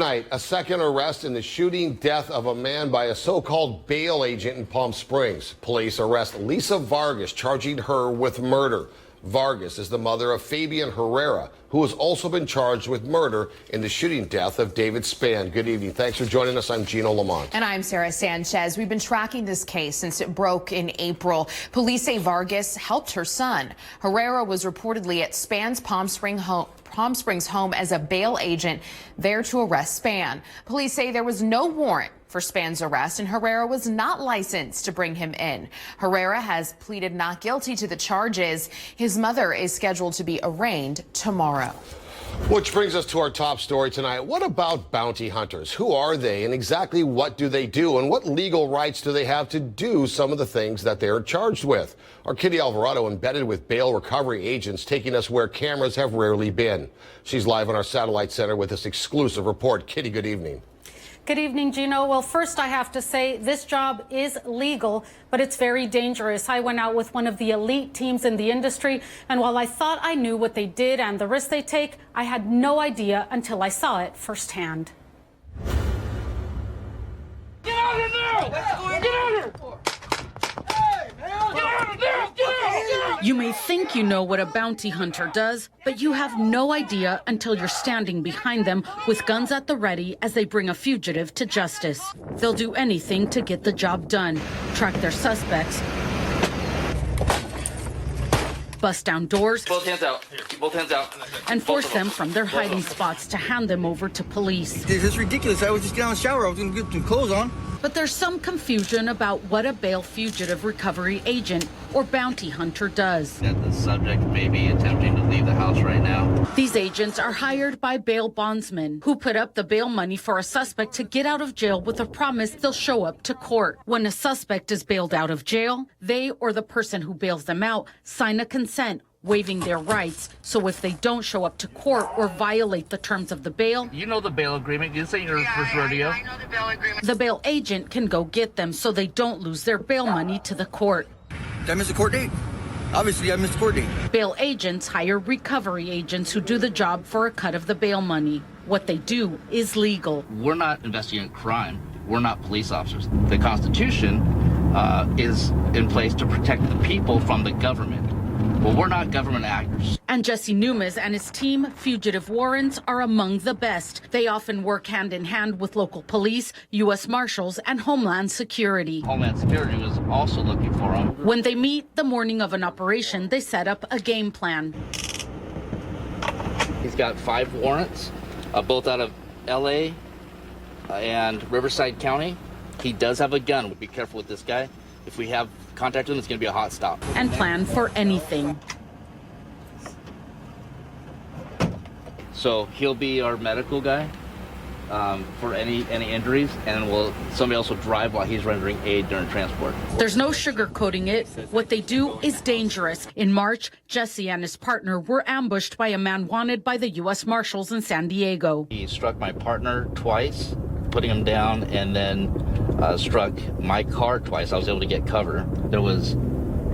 Tonight, a second arrest in the shooting death of a man by a so-called bail agent in Palm Springs. Police arrest Lisa Vargas, charging her with murder. Vargas is the mother of Fabian Herrera, who has also been charged with murder in the shooting death of David Spann. Good evening. Thanks for joining us. I'm Gino Lamont. And I'm Sarah Sanchez. We've been tracking this case since it broke in April. Police say Vargas helped her son. Herrera was reportedly at Spann's Palm Springs home as a bail agent there to arrest Spann. Police say there was no warrant for Spann's arrest, and Herrera was not licensed to bring him in. Herrera has pleaded not guilty to the charges. His mother is scheduled to be arraigned tomorrow. Which brings us to our top story tonight. What about bounty hunters? Who are they, and exactly what do they do, and what legal rights do they have to do some of the things that they are charged with? Our Kitty Alvarado embedded with bail recovery agents, taking us where cameras have rarely been. She's live on our satellite center with this exclusive report. Kitty, good evening. Good evening, Gino. Well, first I have to say this job is legal, but it's very dangerous. I went out with one of the elite teams in the industry, and while I thought I knew what they did and the risks they take, I had no idea until I saw it firsthand. Get out of there! Get out of there! You may think you know what a bounty hunter does, but you have no idea until you're standing behind them with guns at the ready as they bring a fugitive to justice. They'll do anything to get the job done, track their suspects, bust down doors, Both hands out. Both hands out. and force them from their hiding spots to hand them over to police. This is ridiculous. I was just getting out of the shower. I was going to get some clothes on. But there's some confusion about what a bail fugitive recovery agent or bounty hunter does. That the subject may be attempting to leave the house right now. These agents are hired by bail bondsmen who put up the bail money for a suspect to get out of jail with a promise they'll show up to court. When a suspect is bailed out of jail, they or the person who bails them out sign a consent, waiving their rights. So if they don't show up to court or violate the terms of the bail, You know the bail agreement. This ain't your first rodeo. I know the bail agreement. the bail agent can go get them so they don't lose their bail money to the court. Did I miss a court date? Obviously, I missed a court date. Bail agents hire recovery agents who do the job for a cut of the bail money. What they do is legal. We're not investigating crime. We're not police officers. The Constitution is in place to protect the people from the government. Well, we're not government actors. And Jesse Numes and his team, fugitive warrants, are among the best. They often work hand in hand with local police, U.S. Marshals, and Homeland Security. Homeland Security was also looking for them. When they meet the morning of an operation, they set up a game plan. He's got 5 warrants, both out of L.A. And Riverside County. He does have a gun. We'll be careful with this guy. If we have contact with him, it's going to be a hot stop. And plan for anything. So he'll be our medical guy for any injuries, and somebody else will drive while he's rendering aid during transport. There's no sugarcoating it. What they do is dangerous. In March, Jesse and his partner were ambushed by a man wanted by the U.S. Marshals in San Diego. He struck my partner twice, putting him down, and then struck my car twice. I was able to get cover. There was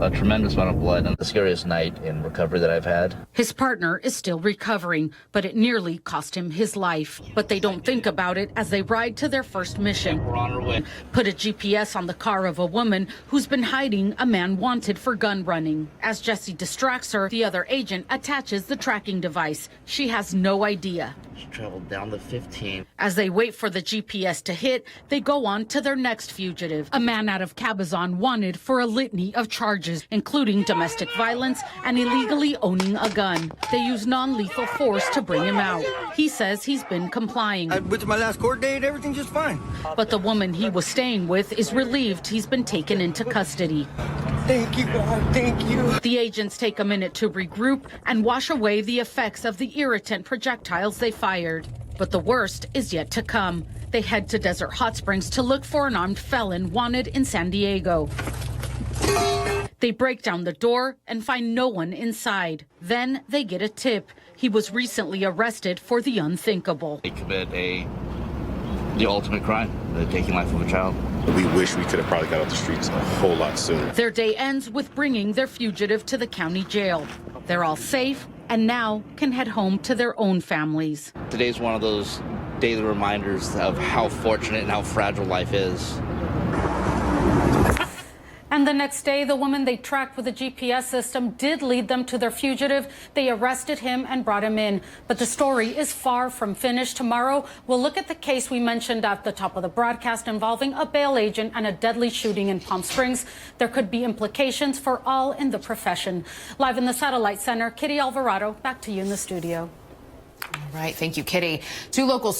a tremendous amount of blood, and the scariest night in recovery that I've had. His partner is still recovering, but it nearly cost him his life. But they don't think about it as they ride to their first mission. We're on our way. Put a GPS on the car of a woman who's been hiding a man wanted for gun running. As Jesse distracts her, the other agent attaches the tracking device. She has no idea. She traveled down the 15. As they wait for the GPS to hit, they go on to their next fugitive, a man out of Cabazon wanted for a litany of charges, including domestic violence and illegally owning a gun. They use non-lethal force to bring him out. He says he's been complying. I went to my last court date. Everything's just fine. But the woman he was staying with is relieved he's been taken into custody. Thank you, God. Thank you. The agents take a minute to regroup and wash away the effects of the irritant projectiles they fired. But the worst is yet to come. They head to Desert Hot Springs to look for an armed felon wanted in San Diego. They break down the door and find no one inside. Then they get a tip. He was recently arrested for the unthinkable. They commit the ultimate crime, the taking life of a child. We wish we could have probably got off the streets a whole lot sooner. Their day ends with bringing their fugitive to the county jail. They're all safe and now can head home to their own families. Today's one of those daily reminders of how fortunate and how fragile life is. And the next day, the woman they tracked with a GPS system did lead them to their fugitive. They arrested him and brought him in. But the story is far from finished. Tomorrow, we'll look at the case we mentioned at the top of the broadcast involving a bail agent and a deadly shooting in Palm Springs. There could be implications for all in the profession. Live in the Satellite Center, Kitty Alvarado, back to you in the studio. All right, thank you, Kitty. Two local